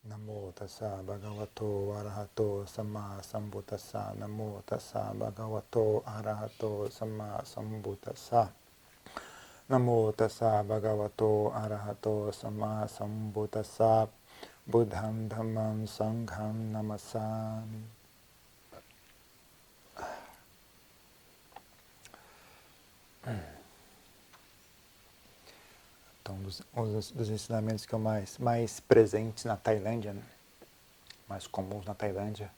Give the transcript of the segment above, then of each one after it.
Namo tassa bhagavato arahato samma sambuddhassa. Namo tassa bhagavato arahato samma sambuddhassa. Namo tassa bhagavato arahato samma sambuddhassa. Buddham dhammam sangham namasami. Então, dos ensinamentos que eu mais presentes na Tailândia, né? Mais comuns na Tailândia,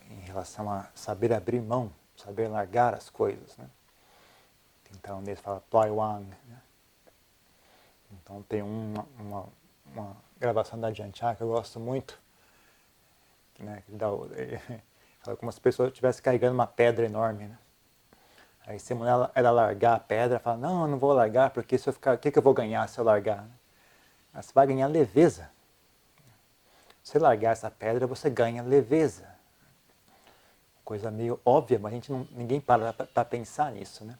em relação a saber abrir mão, saber largar as coisas, né? Então, eles falam Ploi Wang, né? Então, tem uma gravação da Ajahn Chah que eu gosto muito, né? Que fala como se a pessoa estivesse carregando uma pedra enorme, né? Aí, se ela largar a pedra, fala, não, eu não vou largar, porque se eu ficar, o que eu vou ganhar se eu largar? Você vai ganhar leveza. Se largar essa pedra, você ganha leveza. Coisa meio óbvia, mas ninguém para pensar nisso, né?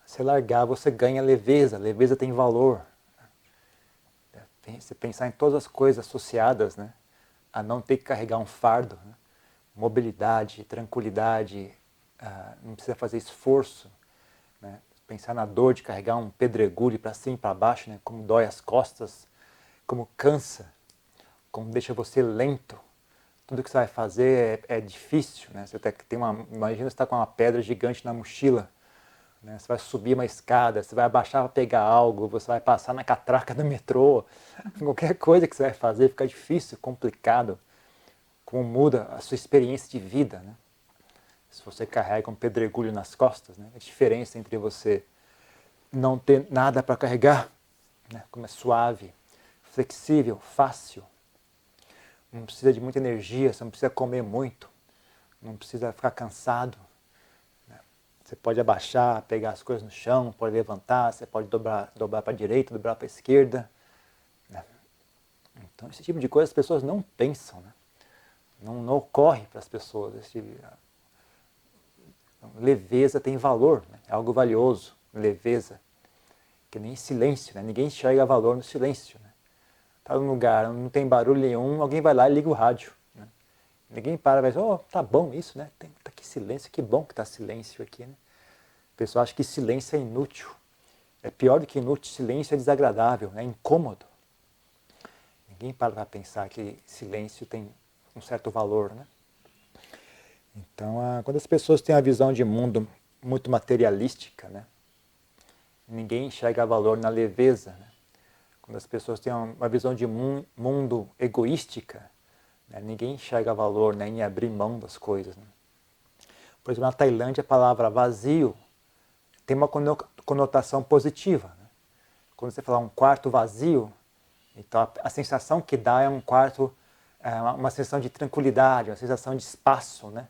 Se largar, você ganha leveza. Leveza tem valor. Se pensar em todas as coisas associadas, né, a não ter que carregar um fardo, né? Mobilidade, tranquilidade, não precisa fazer esforço, né? Pensar na dor de carregar um pedregulho para cima e para baixo, né? Como dói as costas, como cansa, como deixa você lento. Tudo que você vai fazer é difícil, né? Você imagina você está com uma pedra gigante na mochila, né? Você vai subir uma escada, você vai abaixar para pegar algo, você vai passar na catraca do metrô, qualquer coisa que você vai fazer fica difícil, complicado, como muda a sua experiência de vida, né? Se você carrega um pedregulho nas costas, né? A diferença entre você não ter nada para carregar, né? Como é suave, flexível, fácil, não precisa de muita energia, você não precisa comer muito, não precisa ficar cansado. Você pode abaixar, pegar as coisas no chão, pode levantar, você pode dobrar para a direita, dobrar para a esquerda. Né? Então, esse tipo de coisa as pessoas não pensam, né? Não ocorre para as pessoas. Leveza tem valor, né? É algo valioso, leveza. Que nem silêncio, né? Ninguém enxerga valor no silêncio. Né? Tá num lugar, não tem barulho nenhum, alguém vai lá e liga o rádio. Né? Ninguém para e vai dizer, oh, tá bom isso, né? Tá aqui silêncio, que bom que tá silêncio aqui, né? O pessoal acha que silêncio é inútil. É pior do que inútil, silêncio é desagradável, é incômodo. Ninguém para pensar que silêncio tem um certo valor, né? Então, quando as pessoas têm a visão de mundo muito materialística, né? Ninguém enxerga valor na leveza, né? Quando as pessoas têm uma visão de mundo egoística, né? Ninguém enxerga valor, né, em abrir mão das coisas. Né? Por exemplo, na Tailândia, a palavra vazio tem uma conotação positiva. Né? Quando você fala um quarto vazio, então a sensação que dá é um quarto, uma sensação de tranquilidade, uma sensação de espaço, né?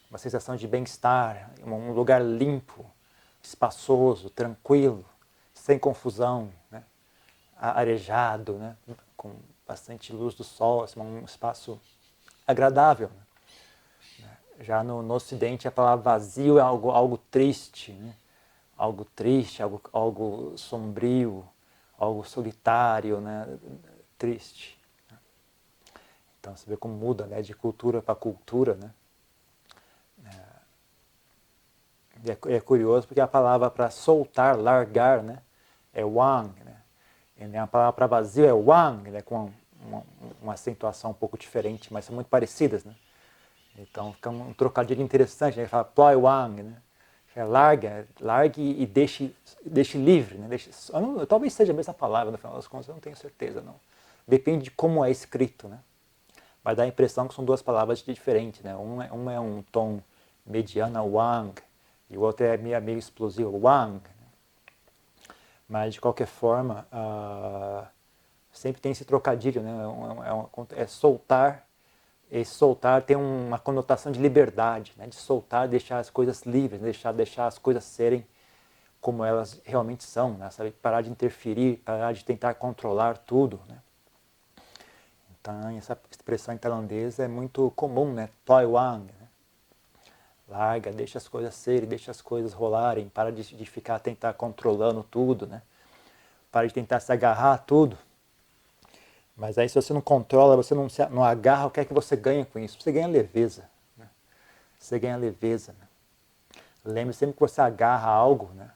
Uma sensação de bem-estar, um lugar limpo, espaçoso, tranquilo, sem confusão, né? Arejado, né? Com bastante luz do sol, assim, um espaço agradável. Né? Já no Ocidente, a palavra vazio é algo triste, né? Algo triste, algo sombrio, algo solitário, né? Triste. Então você vê como muda, né? De cultura para cultura, né? É curioso porque a palavra para soltar, largar, né? É wang, né? E a palavra para vazio é wang, né? Com uma acentuação um pouco diferente, mas são muito parecidas, né? Então fica um trocadilho interessante, né? Ele fala ploi wang, né? Largue e deixe livre, né? Talvez seja a mesma palavra, no final das contas, eu não tenho certeza, não. Depende de como é escrito, né? Vai dar a impressão que são duas palavras diferentes, né? Um é um tom mediano, wang, e o outro é meio explosivo, wang. Mas, de qualquer forma, sempre tem esse trocadilho, né? É soltar, e soltar tem uma conotação de liberdade, né? De soltar, deixar as coisas livres, deixar as coisas serem como elas realmente são, né? Sabe? Parar de interferir, parar de tentar controlar tudo, né? Então, essa expressão em tailandês é muito comum, né? Ploi wang, né? Larga, deixa as coisas serem, deixa as coisas rolarem, para de ficar tentar controlando tudo, né? Para de tentar se agarrar a tudo. Mas aí se você não controla, você não agarra, o que é que você ganha com isso? Você ganha leveza. Né? Você ganha leveza. Né? Lembre sempre que você agarra algo, né?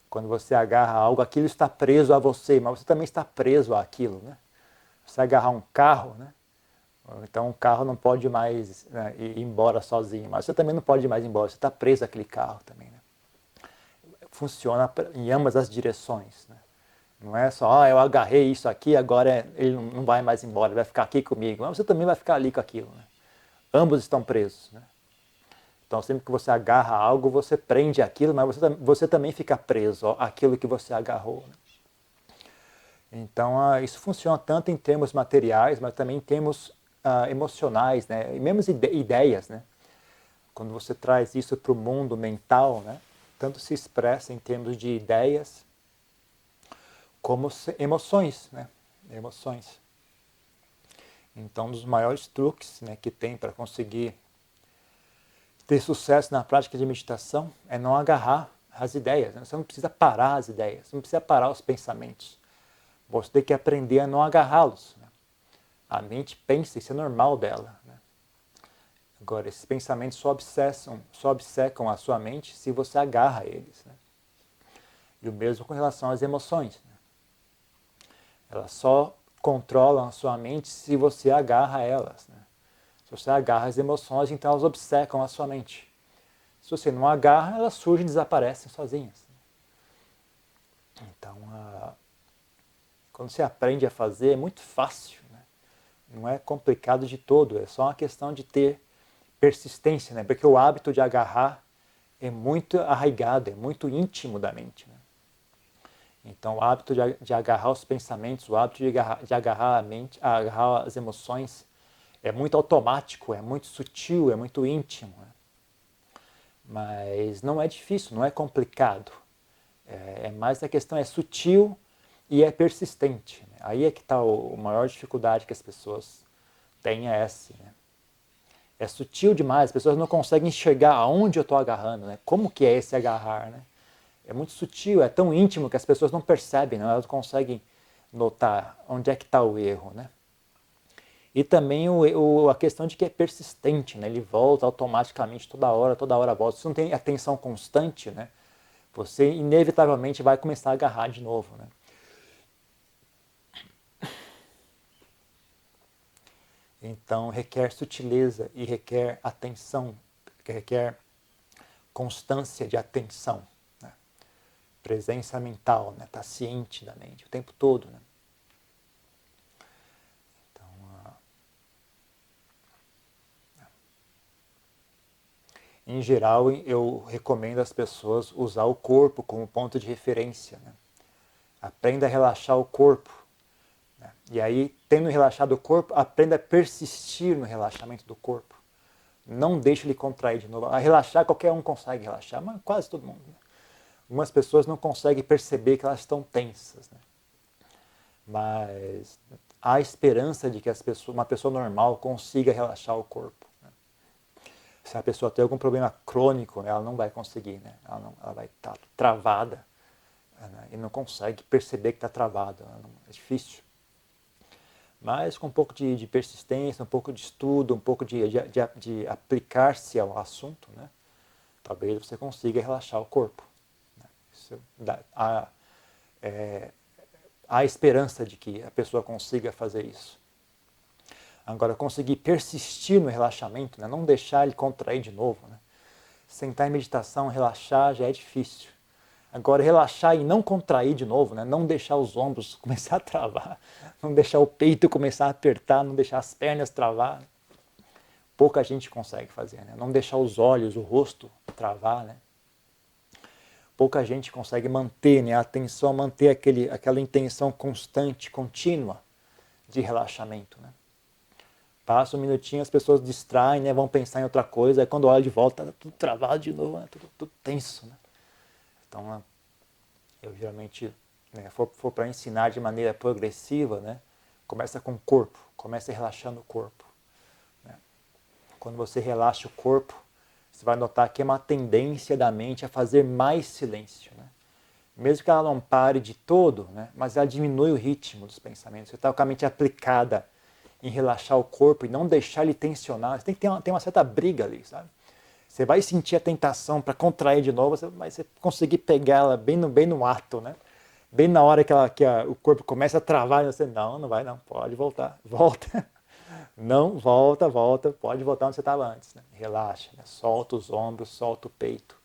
Quando você agarra algo, aquilo está preso a você, mas você também está preso àquilo. Né? Você agarrar um carro, né? Então o carro não pode mais, né, ir embora sozinho, mas você também não pode ir mais embora, você está preso àquele carro também. Né? Funciona em ambas as direções. Né? Não é só, eu agarrei isso aqui, agora ele não vai mais embora, ele vai ficar aqui comigo. Mas você também vai ficar ali com aquilo. Né? Ambos estão presos. Né? Então sempre que você agarra algo, você prende aquilo, mas você também fica preso àquilo que você agarrou. Né? Então isso funciona tanto em termos materiais, mas também em termos emocionais, né? E mesmo ideias. Né? Quando você traz isso para o mundo mental, né? Tanto se expressa em termos de ideias, como emoções, né? Emoções. Então, um dos maiores truques, né, que tem para conseguir ter sucesso na prática de meditação é não agarrar as ideias. Né? Você não precisa parar as ideias, você não precisa parar os pensamentos. Você tem que aprender a não agarrá-los. Né? A mente pensa, isso é normal dela. Né? Agora, esses pensamentos só obcecam a sua mente se você agarra eles. Né? E o mesmo com relação às emoções. Né? Elas só controlam a sua mente se você agarra elas. Né? Se você agarra as emoções, então elas obcecam a sua mente. Se você não agarra, elas surgem e desaparecem sozinhas. Então, quando você aprende a fazer, é muito fácil. Né? Não é complicado de todo, é só uma questão de ter persistência, né? Porque o hábito de agarrar é muito arraigado, é muito íntimo da mente. Né? Então, o hábito de agarrar os pensamentos, o hábito de agarrar a mente, agarrar as emoções, é muito automático, é muito sutil, é muito íntimo. Né? Mas não é difícil, não é complicado. É mais a questão, é sutil e é persistente. Né? Aí é que está a maior dificuldade que as pessoas têm, é essa. Né? É sutil demais, as pessoas não conseguem enxergar aonde eu estou agarrando, né? Como que é esse agarrar. Né? É muito sutil, é tão íntimo que as pessoas não percebem, né? Elas não conseguem notar onde é que está o erro. Né? E também a questão de que é persistente, né? Ele volta automaticamente toda hora volta. Se não tem atenção constante, né? Você inevitavelmente vai começar a agarrar de novo. Né? Então requer sutileza e requer atenção, requer constância de atenção, né? Presença mental, né? Tá ciente da mente o tempo todo. Né? Então, em geral, eu recomendo às pessoas usar o corpo como ponto de referência. Né? Aprenda a relaxar o corpo. Né? E aí, tendo relaxado o corpo, aprenda a persistir no relaxamento do corpo. Não deixe ele contrair de novo. A relaxar, qualquer um consegue relaxar, mas quase todo mundo. Né? Algumas pessoas não conseguem perceber que elas estão tensas. Né? Mas há esperança de que uma pessoa normal consiga relaxar o corpo. Né? Se a pessoa tem algum problema crônico, ela não vai conseguir. Né? Ela vai estar travada, né? E não consegue perceber que está travada. É difícil. Mas com um pouco de persistência, um pouco de estudo, um pouco de aplicar-se ao assunto, né? Talvez você consiga relaxar o corpo. Né? Há esperança de que a pessoa consiga fazer isso. Agora, conseguir persistir no relaxamento, né? Não deixar ele contrair de novo. Né? Sentar em meditação, relaxar já é difícil. Agora, relaxar e não contrair de novo, né? Não deixar os ombros começar a travar, não deixar o peito começar a apertar, não deixar as pernas travar. Pouca gente consegue fazer, né? Não deixar os olhos, o rosto travar, né? Pouca gente consegue manter, né, a atenção, manter aquela intenção constante, contínua de relaxamento. Né? Passa um minutinho, as pessoas distraem, né, vão pensar em outra coisa, aí quando olha de volta, tá tudo travado de novo, né, tudo tenso. Né? Então, eu geralmente, né, for para ensinar de maneira progressiva, né, começa com o corpo, começa relaxando o corpo. Né? Quando você relaxa o corpo, você vai notar que é uma tendência da mente a fazer mais silêncio. Né? mesmo que ela não pare de todo, né, mas ela diminui o ritmo dos pensamentos. Você está com a mente aplicada em relaxar o corpo e não deixar ele tensionar. Você tem que ter uma certa briga ali, sabe? Você vai sentir a tentação para contrair de novo, mas você conseguir pegar ela bem no ato, né? Bem na hora o corpo começa a travar, e você, não vai não, pode voltar, volta. Não, volta, pode voltar onde você estava antes. Né? Relaxa, né? Solta os ombros, solta o peito,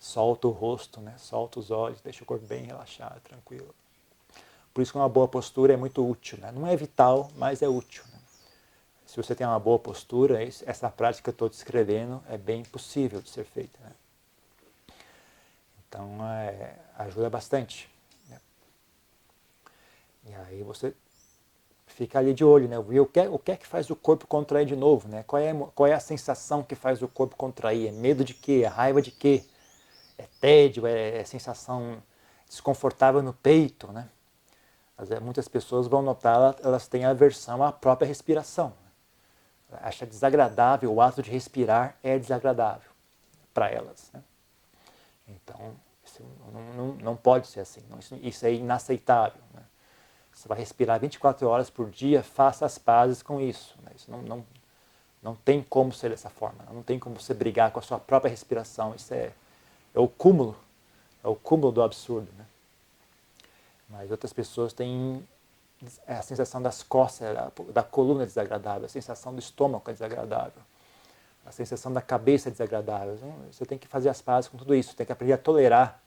solta o rosto, né? Solta os olhos, deixa o corpo bem relaxado, tranquilo. Por isso que uma boa postura é muito útil. Né? Não é vital, mas é útil. Né? Se você tem uma boa postura, essa prática que eu estou descrevendo é bem possível de ser feita. Né? Então, ajuda bastante. Né? E aí você fica ali de olho, né? Ver o que é que faz o corpo contrair de novo, né? Qual é a sensação que faz o corpo contrair? É medo de quê? É raiva de quê? É tédio? É sensação desconfortável no peito, né? Muitas pessoas vão notar, elas têm aversão à própria respiração. Acha desagradável, o ato de respirar é desagradável para elas, né? Então, isso não pode ser assim, isso é inaceitável, né? Você vai respirar 24 horas por dia, faça as pazes com isso. Né? Isso não tem como ser dessa forma. Não tem como você brigar com a sua própria respiração. Isso é o cúmulo do absurdo. Né? Mas outras pessoas têm a sensação das costas, da coluna é desagradável, a sensação do estômago é desagradável, a sensação da cabeça é desagradável. Então, você tem que fazer as pazes com tudo isso, tem que aprender a tolerar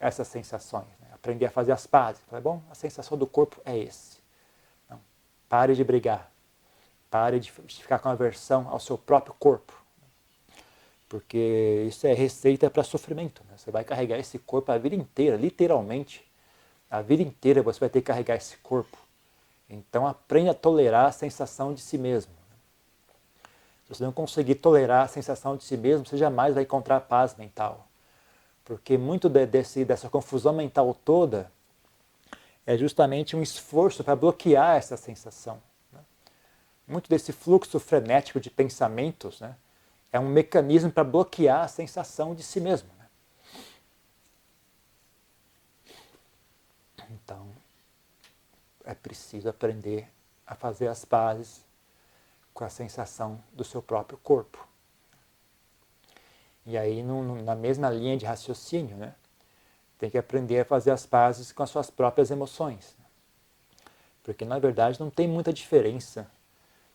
essas sensações. Né? Aprender a fazer as pazes. Bom, a sensação do corpo é esse. Não, pare de brigar. Pare de ficar com aversão ao seu próprio corpo. Porque isso é receita para sofrimento. Né? Você vai carregar esse corpo a vida inteira, literalmente. A vida inteira você vai ter que carregar esse corpo. Então aprenda a tolerar a sensação de si mesmo. Se você não conseguir tolerar a sensação de si mesmo, você jamais vai encontrar paz mental. Porque muito dessa confusão mental toda é justamente um esforço para bloquear essa sensação. Né? Muito desse fluxo frenético de pensamentos, né, é um mecanismo para bloquear a sensação de si mesmo. Né? Então, é preciso aprender a fazer as pazes com a sensação do seu próprio corpo. E aí, na mesma linha de raciocínio, né, tem que aprender a fazer as pazes com as suas próprias emoções. Porque, na verdade, não tem muita diferença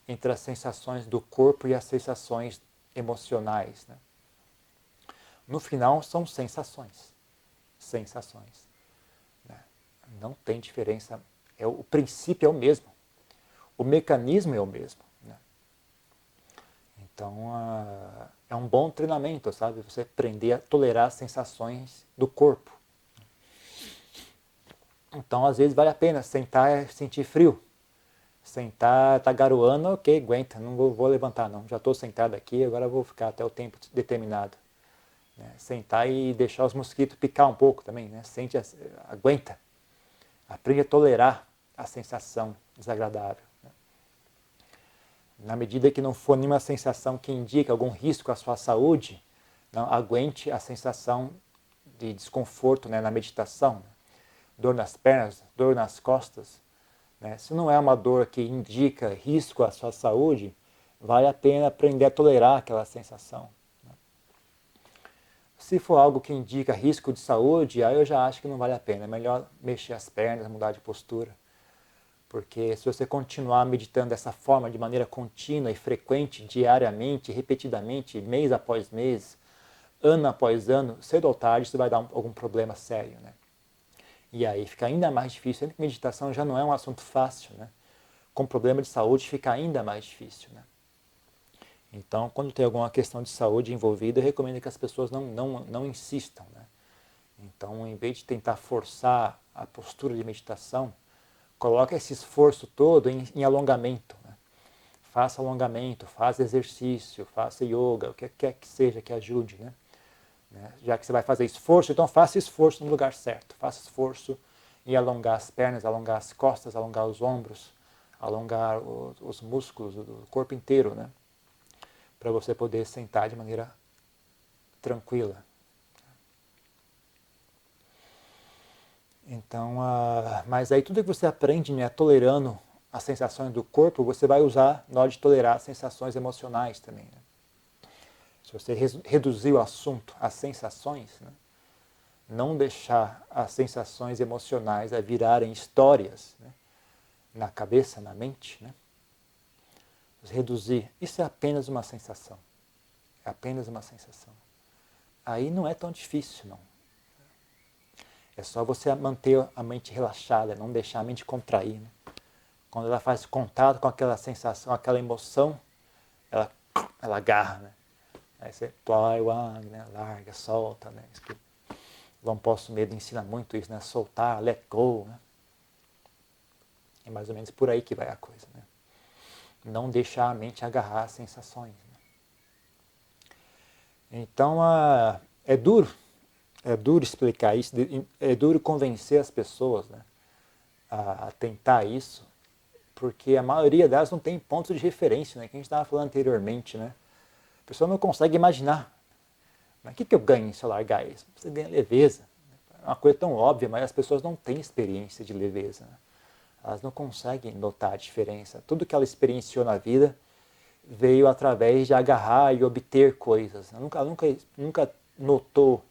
entre as sensações do corpo e as sensações emocionais. Né? No final, são sensações. Sensações. Né? Não tem diferença. O princípio é o mesmo. O mecanismo é o mesmo. Né? Então, é um bom treinamento, sabe? Você aprender a tolerar as sensações do corpo. Então, às vezes, vale a pena sentar e sentir frio. Sentar, tá garoando, ok, aguenta, não vou levantar não. Já estou sentado aqui, agora vou ficar até o tempo determinado. Né? Sentar e deixar os mosquitos picar um pouco também, né? Aguenta. Aprende a tolerar a sensação desagradável. Né? Na medida que não for nenhuma sensação que indique algum risco à sua saúde, não aguente a sensação de desconforto, né, na meditação. Né? Dor nas pernas, dor nas costas. Né? Se não é uma dor que indica risco à sua saúde, vale a pena aprender a tolerar aquela sensação. Né? Se for algo que indica risco de saúde, aí eu já acho que não vale a pena. É melhor mexer as pernas, mudar de postura. Porque se você continuar meditando dessa forma, de maneira contínua e frequente, diariamente, repetidamente, mês após mês, ano após ano, cedo ou tarde isso vai dar algum problema sério. Né? E aí fica ainda mais difícil. A meditação já não é um assunto fácil, né? Com problema de saúde fica ainda mais difícil. Né? Então, quando tem alguma questão de saúde envolvida, eu recomendo que as pessoas não insistam. Né? Então, em vez de tentar forçar a postura de meditação, coloque esse esforço todo em alongamento. Né? Faça alongamento, faça exercício, faça yoga, o que quer que seja que ajude. Né? Já que você vai fazer esforço, então faça esforço no lugar certo. Faça esforço em alongar as pernas, alongar as costas, alongar os ombros, alongar os músculos do corpo inteiro, né? Para você poder sentar de maneira tranquila. Então, mas aí tudo que você aprende, né, tolerando as sensações do corpo, você vai usar na hora de tolerar as sensações emocionais também. Né? Se você reduzir o assunto às sensações, né, não deixar as sensações emocionais a virarem histórias, né, na cabeça, na mente, né? Reduzir, isso é apenas uma sensação. É apenas uma sensação. Aí não é tão difícil, não. É só você manter a mente relaxada, não deixar a mente contrair. Né? Quando ela faz contato com aquela sensação, aquela emoção, ela agarra. Né? Aí você play one, né? Larga, solta. Né? Isso que o João Poço Medo ensina muito isso, né? Soltar, let go. Né? É mais ou menos por aí que vai a coisa. Né? Não deixar a mente agarrar as sensações. Né? Então, é duro explicar isso, é duro convencer as pessoas, né, a tentar isso, porque a maioria delas não tem pontos de referência, né, que a gente estava falando anteriormente. Né? A pessoa não consegue imaginar. Mas o que eu ganho se eu largar isso? Você ganha leveza. É uma coisa tão óbvia, mas as pessoas não têm experiência de leveza. Né? Elas não conseguem notar a diferença. Tudo que ela experienciou na vida veio através de agarrar e obter coisas. Nunca notou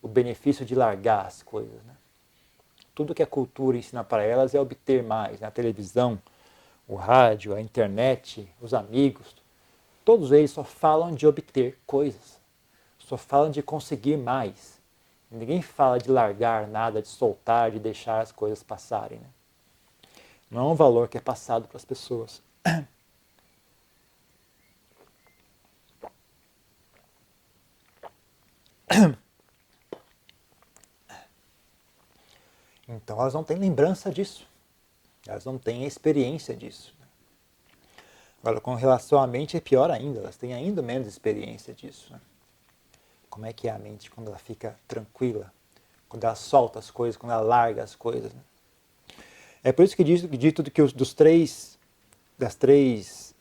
o benefício de largar as coisas. Né? Tudo que a cultura ensina para elas é obter mais. Né? A televisão, o rádio, a internet, os amigos, todos eles só falam de obter coisas. Só falam de conseguir mais. Ninguém fala de largar nada, de soltar, de deixar as coisas passarem. Né? Não é um valor que é passado para as pessoas. Então elas não têm lembrança disso. Elas não têm experiência disso. Agora, com relação à mente é pior ainda. Elas têm ainda menos experiência disso. Né? Como é que é a mente quando ela fica tranquila? Quando ela solta as coisas, quando ela larga as coisas. Né? É por isso que dito que das três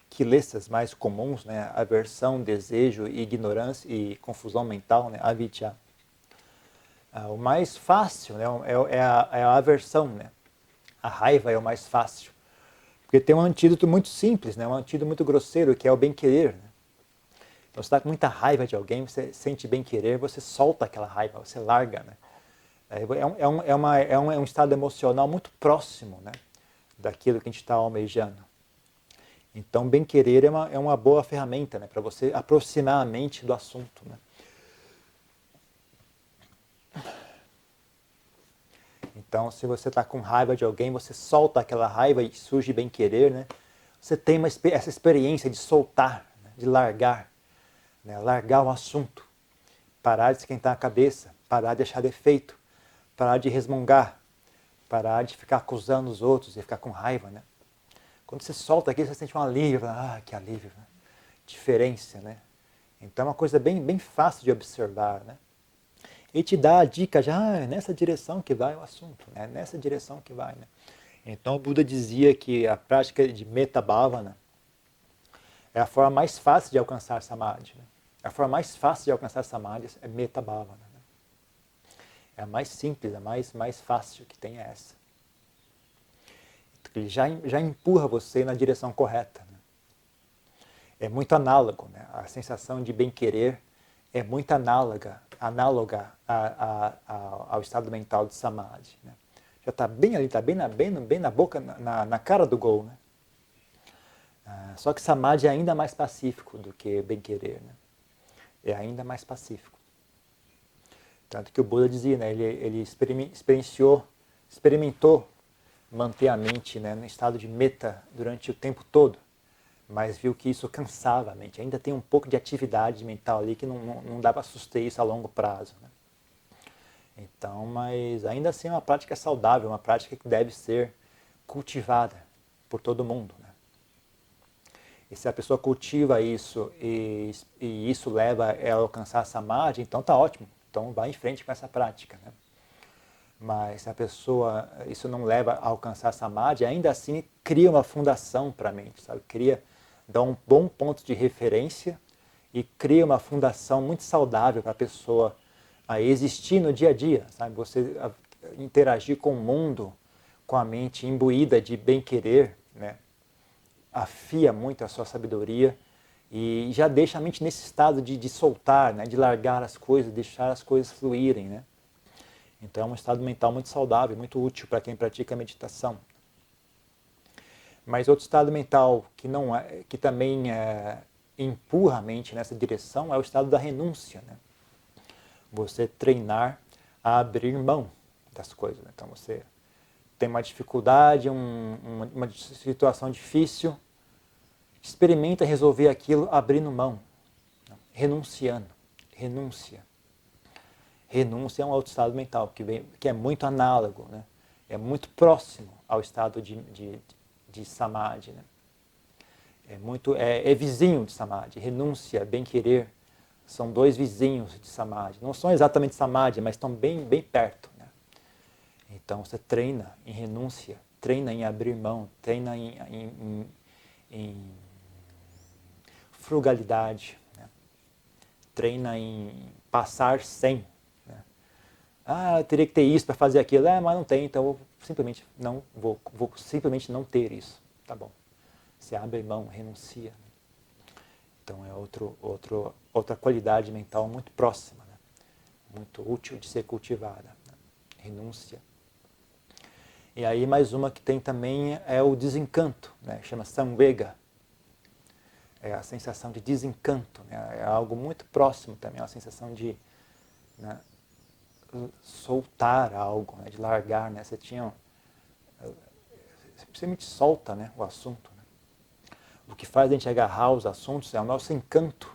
quilesas mais comuns, né, aversão, desejo, ignorância e confusão mental, né, avidya. O mais fácil, né, é a aversão, né? A raiva é o mais fácil. Porque tem um antídoto muito simples, né, um antídoto muito grosseiro, que é o bem-querer. Né? Então, você está com muita raiva de alguém, você sente bem-querer, você solta aquela raiva, você larga. Né? É um estado emocional muito próximo, né, daquilo que a gente está almejando. Então, bem-querer é uma boa ferramenta, né, para você aproximar a mente do assunto. Né? Então, se você está com raiva de alguém, você solta aquela raiva e surge bem-querer. Né? Você tem essa experiência de soltar, né, de largar. Né? Largar o assunto. Parar de esquentar a cabeça. Parar de achar defeito. Parar de resmungar. Parar de ficar acusando os outros e ficar com raiva. Né? Quando você solta aqui, você sente um alívio. Que alívio. Né? Diferença. Né? Então é uma coisa bem fácil de observar. Né? E te dá a dica já, é nessa direção que vai o assunto. Né? Nessa direção que vai. Né? Então o Buda dizia que a prática de Metta Bhavana é a forma mais fácil de alcançar Samadhi. Né? A forma mais fácil de alcançar Samadhi é Metta Bhavana. Né? É a mais simples, a mais fácil que tem é essa. Ele já empurra você na direção correta. Né? É muito análogo. Né? A sensação de bem-querer é muito análoga ao estado mental de Samadhi. Né? Já está bem ali, está bem na boca, na cara do gol. Né? Só que Samadhi é ainda mais pacífico do que bem-querer. Né? É ainda mais pacífico. Tanto que o Buda dizia, né? ele experimentou manter a mente, né, no estado de metta durante o tempo todo, mas viu que isso cansava a mente. Ainda tem um pouco de atividade mental ali que não dá para suster isso a longo prazo. Né? Então, mas ainda assim é uma prática saudável, uma prática que deve ser cultivada por todo mundo. Né? E se a pessoa cultiva isso e isso leva ela a alcançar a samadhi, então tá ótimo. Então vai em frente com essa prática. Né? Mas se a pessoa, isso não leva a alcançar a samadhi, ainda assim cria uma fundação para a mente, sabe? Dá um bom ponto de referência e cria uma fundação muito saudável para a pessoa a existir no dia a dia, sabe? Você interagir com o mundo com a mente imbuída de bem-querer, né? Afia muito a sua sabedoria e já deixa a mente nesse estado de soltar, né? De largar as coisas, deixar as coisas fluírem, né? Então é um estado mental muito saudável, muito útil para quem pratica a meditação. Mas outro estado mental que, não é, que também empurra a mente nessa direção é o estado da renúncia, né? Você treinar a abrir mão das coisas. Então você tem uma dificuldade, uma situação difícil, experimenta resolver aquilo abrindo mão, renunciando. Renúncia. Renúncia é um outro estado mental que é muito análogo, né? É muito próximo ao estado de samadhi, né? É vizinho de samadhi. Renúncia, bem-querer, são dois vizinhos de samadhi. Não são exatamente samadhi, mas estão bem, bem perto, né? Então você treina em renúncia, treina em abrir mão, treina em frugalidade, né? Treina em passar sem. Né? Eu teria que ter isso para fazer aquilo, mas não tem, então eu vou simplesmente não ter isso. Tá bom. Você abre mão, renuncia. Então é outra qualidade mental muito próxima, né? Muito útil de ser cultivada. Né? Renúncia. E aí mais uma que tem também é o desencanto, né? Chama samvega. É a sensação de desencanto, né? É algo muito próximo também, é uma sensação de, né, soltar algo, né? De largar, né? Você simplesmente solta, né, o assunto. Né? O que faz a gente agarrar os assuntos é o nosso encanto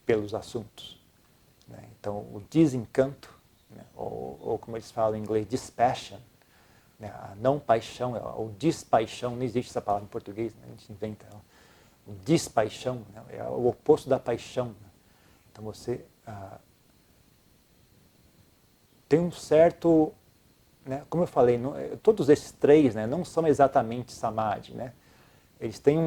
pelos assuntos. Né? Então o desencanto, né? ou como eles falam em inglês, dispassion, né? A não paixão, ou despaixão, não existe essa palavra em português, né? A gente inventa ela. O despaixão, né? É o oposto da paixão. Né? Então você tem um certo, né? Como eu falei, todos esses três, né, não são exatamente samadhi, né? Eles têm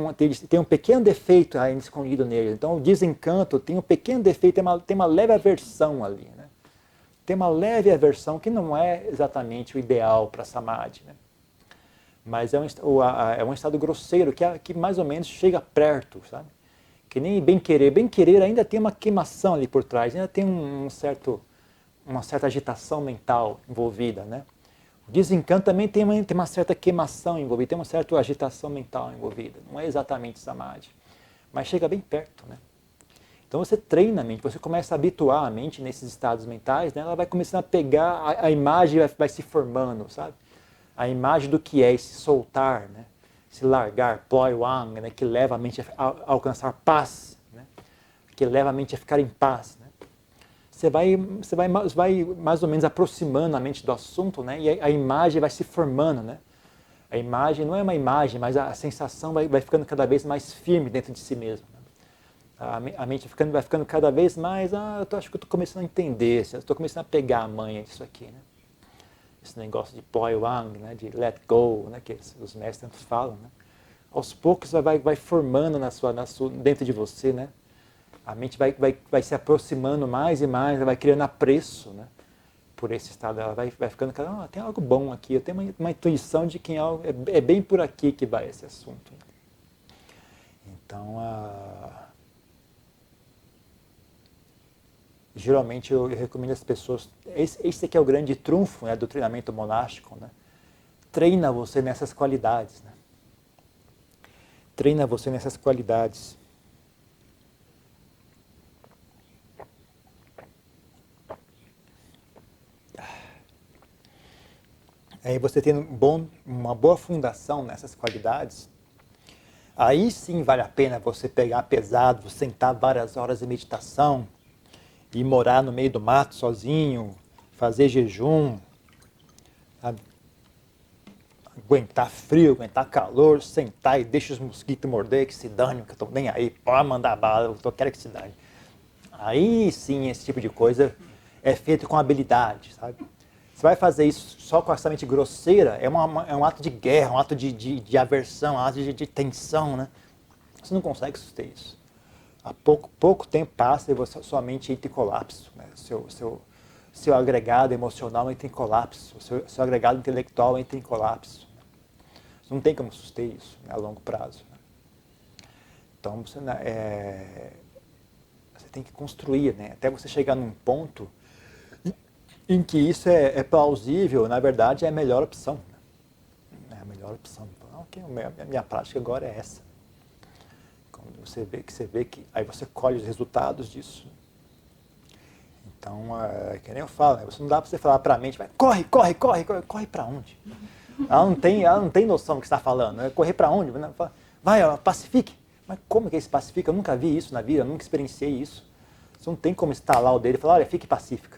um pequeno defeito ainda escondido neles. Então o desencanto tem um pequeno defeito, tem uma leve aversão ali, né? Tem uma leve aversão que não é exatamente o ideal para samadhi, né? Mas é um estado grosseiro que mais ou menos chega perto, sabe? Que nem bem-querer. Bem-querer ainda tem uma queimação ali por trás, ainda tem uma certa agitação mental envolvida, né? O desencanto também tem uma certa queimação envolvida, tem uma certa agitação mental envolvida. Não é exatamente samadhi, mas chega bem perto, né? Então você treina a mente, você começa a habituar a mente nesses estados mentais, né? Ela vai começando a pegar, a imagem vai se formando, sabe? A imagem do que é esse soltar, né? Esse largar, ploy-wang, né? Que leva a mente a alcançar paz, né? Que leva a mente a ficar em paz, né? Você vai mais ou menos aproximando a mente do assunto, né? E a imagem vai se formando, né? A imagem não é uma imagem, mas a sensação vai ficando cada vez mais firme dentro de si mesmo. Né? A mente vai ficando cada vez mais, acho que eu estou começando a entender, estou começando a pegar a manha disso aqui, né? Esse negócio de ploy-wang, né? De let go, né? Que os mestres falam, né? Aos poucos vai formando dentro de você, né? A mente vai se aproximando mais e mais, ela vai criando apreço, né, por esse estado. Ela vai ficando, tem algo bom aqui, eu tenho uma intuição de que é bem por aqui que vai esse assunto. Então, geralmente eu recomendo às pessoas, esse aqui é o grande trunfo, né, do treinamento monástico, né? Treina você nessas qualidades. Né? Treina você nessas qualidades. Aí você tendo uma boa fundação nessas qualidades, aí sim vale a pena você pegar pesado, sentar várias horas em meditação, e morar no meio do mato sozinho, fazer jejum, sabe? Aguentar frio, aguentar calor, sentar e deixa os mosquitos morder, que se dane, que eu tô nem aí, pode mandar bala, eu quero que se dane. Aí sim esse tipo de coisa é feito com habilidade, sabe? Você vai fazer isso só com essa mente grosseira, é um ato de guerra, um ato de aversão, um ato de tensão, né? Você não consegue suster isso. Há pouco tempo passa e sua mente entra em colapso, né? seu agregado emocional entra em colapso, o seu agregado intelectual entra em colapso. Você não tem como suster isso, né, a longo prazo. Né? Então, você tem que construir, né, até você chegar num ponto em que isso é plausível, na verdade é a melhor opção. Né? É a melhor opção. Okay, a minha prática agora é essa. Quando você vê que aí você colhe os resultados disso. Então, que nem eu falo, você não dá para você falar para a mente, vai, corre para onde? Ela não tem noção do que está falando. Né? Correr para onde? Vai, ó, pacifique. Mas como que se pacifica? Eu nunca vi isso na vida, eu nunca experienciei isso. Você não tem como estalar o dedo e falar, olha, fique pacífica.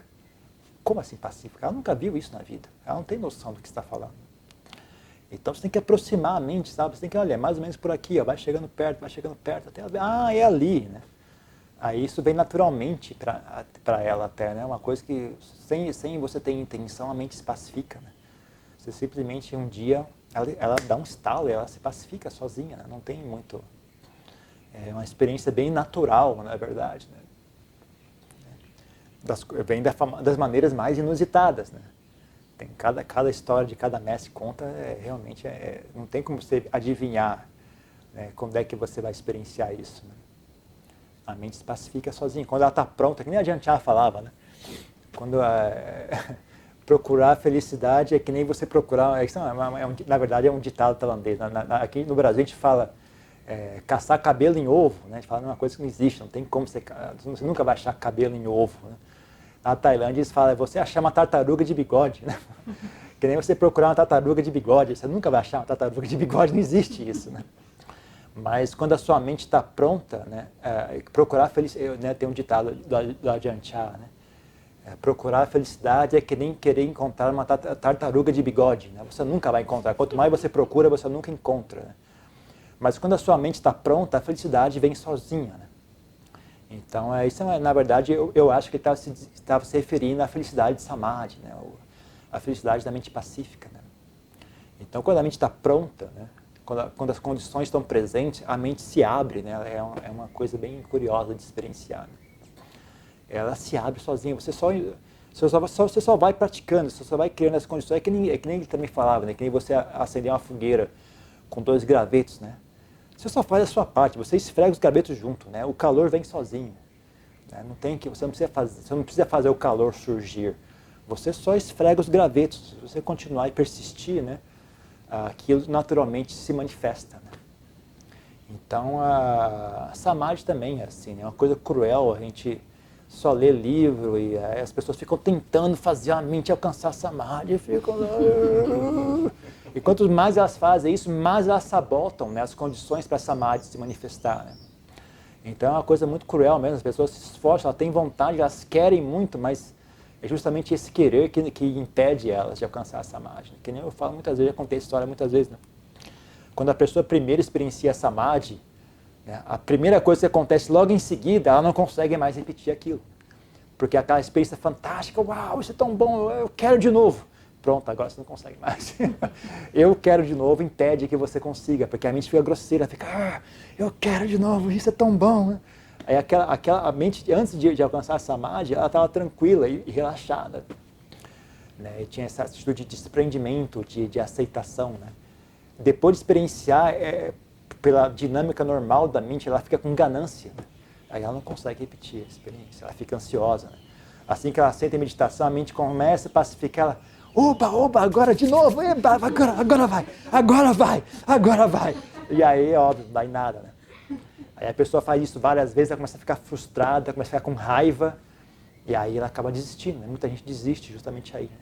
Como assim pacífica? Ela nunca viu isso na vida. Ela não tem noção do que está falando. Então você tem que aproximar a mente, sabe? Você tem que, olha, é mais ou menos por aqui, ó, vai chegando perto, até ela ver, é ali, né? Aí isso vem naturalmente para ela até, né? Uma coisa que, sem você ter intenção, a mente se pacifica, né? Você simplesmente, um dia, ela dá um estalo e ela se pacifica sozinha, né? Não tem muito... É uma experiência bem natural, na verdade, né? Vem das maneiras mais inusitadas, né? Tem cada história de cada mestre conta, realmente, não tem como você adivinhar, né, quando é que você vai experienciar isso, né? A mente se pacifica sozinha. Quando ela está pronta, que nem a Ajahn falava, né? Quando procurar a felicidade é que nem você procurar... na verdade, é um ditado tailandês. Aqui no Brasil a gente fala caçar cabelo em ovo, né? A gente fala uma coisa que não existe, não tem como você nunca vai achar cabelo em ovo, né? Na Tailândia eles falam, você achar uma tartaruga de bigode, né? Que nem você procurar uma tartaruga de bigode, você nunca vai achar uma tartaruga de bigode, não existe isso, né? Mas quando a sua mente está pronta, né, procurar a felicidade, né, tem um ditado do Ajahn Chah, né? Procurar a felicidade é que nem querer encontrar uma tartaruga de bigode, né? Você nunca vai encontrar, quanto mais você procura, você nunca encontra, né? Mas quando a sua mente está pronta, a felicidade vem sozinha, né? Então, isso na verdade, eu acho que ele estava se referindo à felicidade de Samadhi, né? A felicidade da mente pacífica, né? Então, quando a mente está pronta, né? Quando as condições estão presentes, a mente se abre, né? É uma coisa bem curiosa de experienciar, né? Ela se abre sozinha, você só vai praticando, você só vai criando as condições. É que nem ele também falava, né? Que nem você acender uma fogueira com 2 gravetos, né? Você só faz a sua parte, você esfrega os gravetos junto, né? O calor vem sozinho, né? Você não precisa fazer o calor surgir. Você só esfrega os gravetos. Se você continuar e persistir, né? Aquilo naturalmente se manifesta, né? Então, a Samadhi também é assim, é uma coisa cruel. A gente só lê livro e as pessoas ficam tentando fazer a mente alcançar Samadhi e ficam lá... E quanto mais elas fazem isso, mais elas sabotam, né, as condições para a Samadhi se manifestar, né? Então é uma coisa muito cruel mesmo, as pessoas se esforçam, elas têm vontade, elas querem muito, mas é justamente esse querer que impede elas de alcançar a Samadhi. Que nem eu falo muitas vezes, já contei essa história muitas vezes, né? Quando a pessoa primeiro experiencia a Samadhi, né, a primeira coisa que acontece logo em seguida, ela não consegue mais repetir aquilo. Porque aquela experiência fantástica, uau, isso é tão bom, eu quero de novo. Pronto, agora você não consegue mais. Eu quero de novo, impede que você consiga, porque a mente fica grosseira, fica, eu quero de novo, isso é tão bom, né? Aí a mente, antes de alcançar a Samadhi, ela estava tranquila e relaxada, né? E tinha essa atitude de desprendimento, de aceitação, né? Depois de experienciar, pela dinâmica normal da mente, ela fica com ganância, né? Aí ela não consegue repetir a experiência, ela fica ansiosa, né? Assim que ela senta em meditação, a mente começa a pacificar, ela... Oba, agora de novo, agora vai. E aí, óbvio, não dá em nada, né? Aí a pessoa faz isso várias vezes, ela começa a ficar frustrada, começa a ficar com raiva, e aí ela acaba desistindo, né? Muita gente desiste justamente aí, né?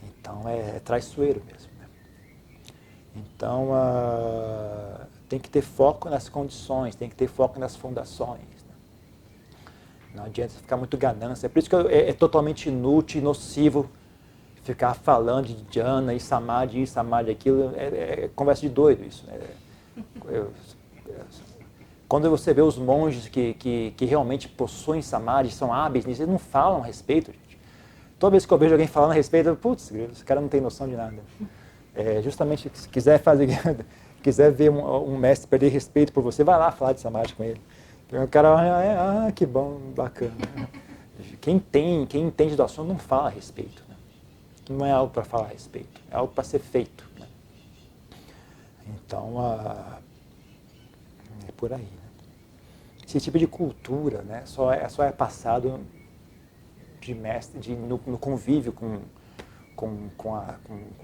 Então, é traiçoeiro mesmo, né? Então, tem que ter foco nas condições, tem que ter foco nas fundações, né? Não adianta ficar muito ganância, é por isso que é totalmente inútil e nocivo ficar falando de jhana e samadhi, aquilo, é conversa de doido isso, né? Quando você vê os monges que realmente possuem samadhi, são hábeis nisso, eles não falam a respeito, gente. Toda vez que eu vejo alguém falando a respeito, eu, putz, esse cara não tem noção de nada. Justamente, se quiser ver um mestre perder respeito por você, vai lá falar de samadhi com ele. O cara, que bom, bacana. Quem entende do assunto não fala a respeito. Né? Não é algo para falar a respeito, é algo para ser feito. Né? Então, é por aí. Né? Esse tipo de cultura, né, só é passado no convívio com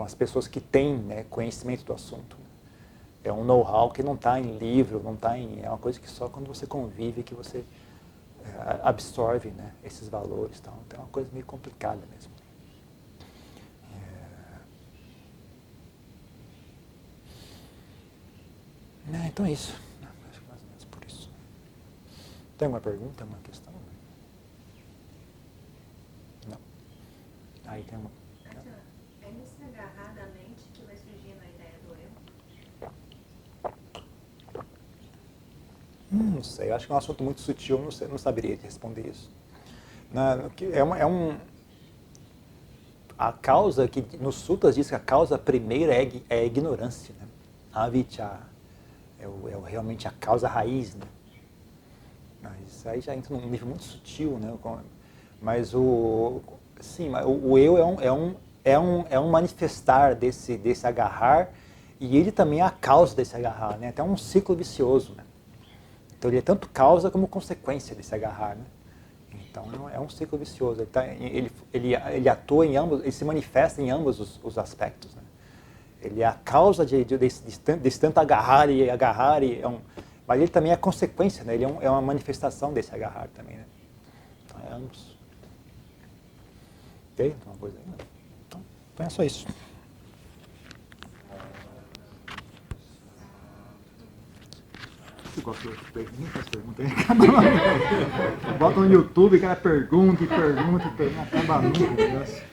as pessoas que têm, né, conhecimento do assunto. É um know-how que não está em livro, é uma coisa que só quando você convive que você absorve, né, esses valores. Então é uma coisa meio complicada mesmo. Então é isso. Acho que mais ou menos por isso. Tem alguma pergunta, alguma questão? Não. Aí tem uma... É nesse agarrar da mente que vai surgindo a ideia do eu? Não sei, eu acho que é um assunto muito sutil, não saberia responder isso. A causa, que nos sutras diz que a causa primeira é a ignorância. Né? Avijja realmente a causa raiz. Né? Mas aí já entra num nível muito sutil. Né? Mas o eu é um manifestar desse agarrar, e ele também é a causa desse agarrar. Né? Até um ciclo vicioso. Né? Então ele é tanto causa como consequência desse agarrar. Né? Então é um ciclo vicioso. Ele atua em ambos, ele se manifesta em ambos os aspectos. Né? Ele é a causa desse tanto agarrar, mas ele também é a consequência. Né? Ele é uma manifestação desse agarrar também. Né? Então é ambos. Ok? Então, coisa aí, né? Então é só isso. Eu gosto de perguntas, ninguém faz pergunta aí. Bota no YouTube, cara, pergunta, acaba nunca o negócio.